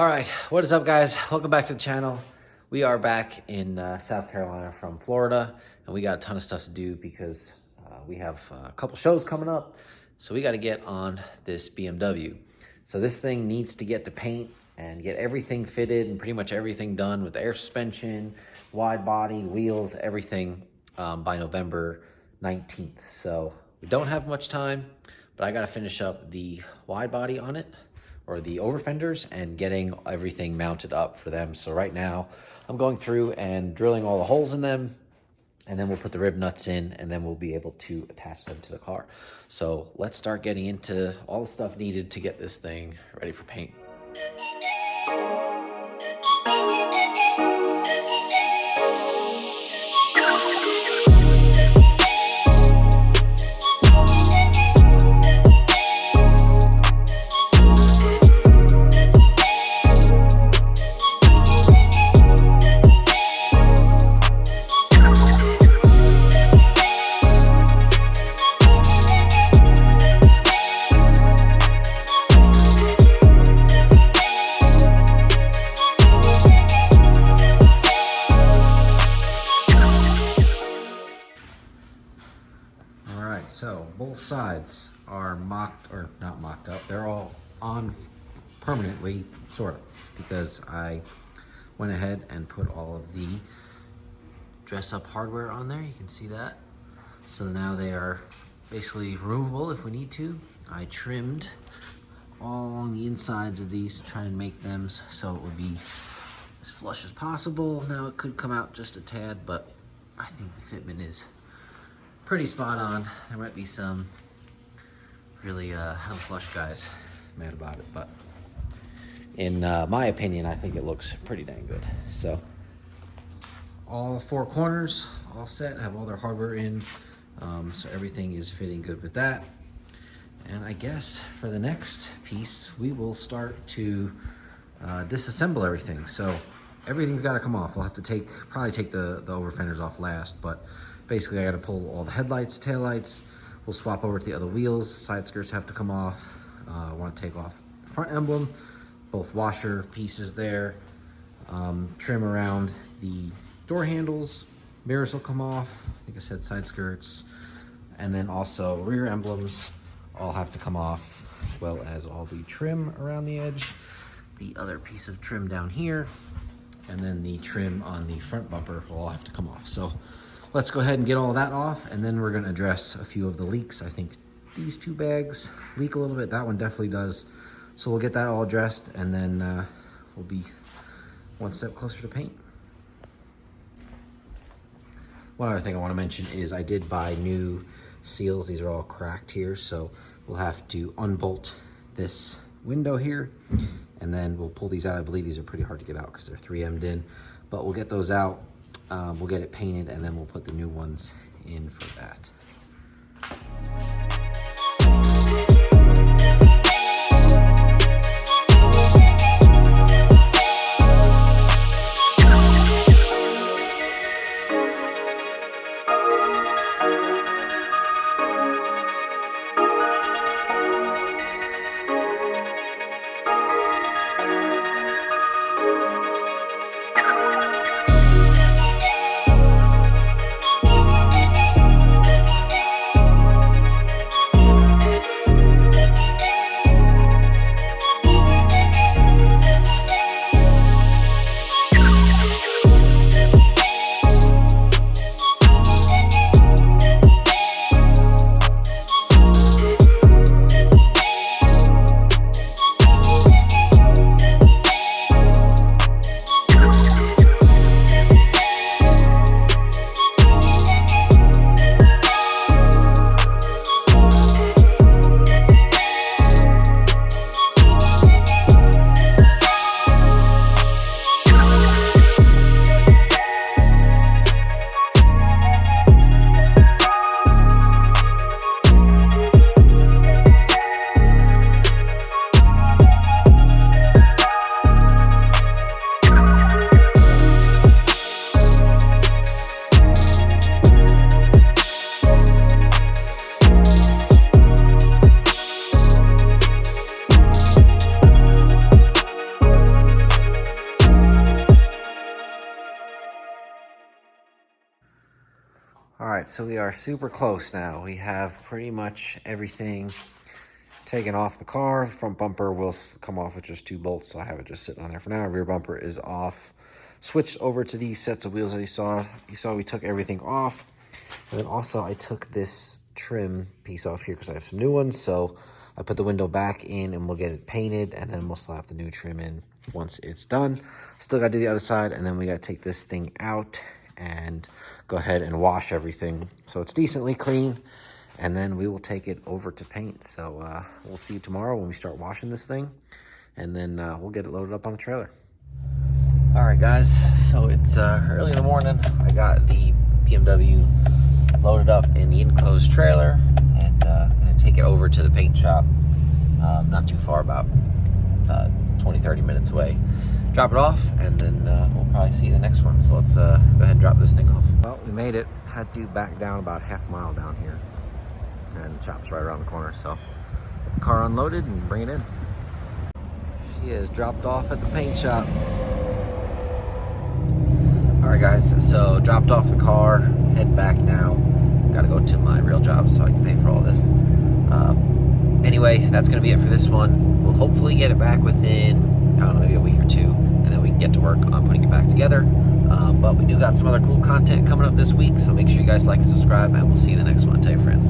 All right, what is up, guys? Welcome back to the channel. We are back in South Carolina from Florida, and we got a ton of stuff to do because we have a couple shows coming up, so we got to get on this BMW. So this thing needs to get to paint and get everything fitted and pretty much everything done with the air suspension, wide body, wheels, everything by November 19th. So we don't have much time, but I got to finish up the wide body on it, or the over fenders, and getting everything mounted up for them. So right now I'm going through and drilling all the holes in them, and then we'll put the rib nuts in, and then we'll be able to attach them to the car. So let's start getting into all the stuff needed to get this thing ready for paint. So both sides are mocked, or not mocked up, they're all on permanently, sort of, because I went ahead and put all of the dress up hardware on there. You can see that. So now they are basically removable if we need to. I trimmed all along the insides of these to try and make them so it would be as flush as possible. Now it could come out just a tad, but I think the fitment is pretty spot on. There might be some really flush guys mad about it, but in my opinion, I think it looks pretty dang good. So all four corners all set, have all their hardware in, so everything is fitting good with that. And I guess for the next piece, we will start to disassemble everything. So everything's got to come off. We'll have to probably take the over fenders off last, but basically I got to pull all the headlights, taillights. We'll swap over to the other wheels. Side skirts have to come off. I want to take off the front emblem, both washer pieces there. Trim around the door handles. Mirrors will come off. Like I said, side skirts. And then also rear emblems all have to come off, as well as all the trim around the edge. The other piece of trim down here. And then the trim on the front bumper will all have to come off. So let's go ahead and get all that off, and then we're going to address a few of the leaks. I think these two bags leak a little bit. That one definitely does. So we'll get that all addressed, and then we'll be one step closer to paint. One other thing I want to mention is I did buy new seals. These are all cracked here, so we'll have to unbolt this window here, and then we'll pull these out. I believe these are pretty hard to get out because they're 3M'd in, but we'll get those out. We'll get it painted, and then we'll put the new ones in for that. right, so we are super close now. We have pretty much everything taken off the car. Front bumper will come off with just 2 bolts, so I have it just sitting on there for now. Rear bumper is off. Switched over to these sets of wheels that you saw. You saw we took everything off. And then also I took this trim piece off here because I have some new ones. So I put the window back in and we'll get it painted, and then we'll slap the new trim in once it's done. Still got to do the other side, and then we got to take this thing out and go ahead and wash everything so it's decently clean, and then we will take it over to paint. So we'll see you tomorrow when we start washing this thing, and then we'll get it loaded up on the trailer. All right, guys, so it's early in the morning. I got the BMW loaded up in the enclosed trailer, and I'm gonna take it over to the paint shop, not too far, about 20-30 minutes away. Drop it off, and then we'll probably see the next one. So let's go ahead and drop this thing off. Well, we made it. Had to back down about half a mile down here, and the shop's right around the corner. So get the car unloaded and bring it in. She is dropped off at the paint shop. All right, guys, so dropped off the car, head back now. Got to go to my real job so I can pay for all this. Anyway, that's going to be it for this one. We'll hopefully get it back within, I don't know, maybe a week or 2, and then we can get to work on putting it back together. But we do got some other cool content coming up this week, so make sure you guys like and subscribe, and we'll see you in the next one. Tell your friends.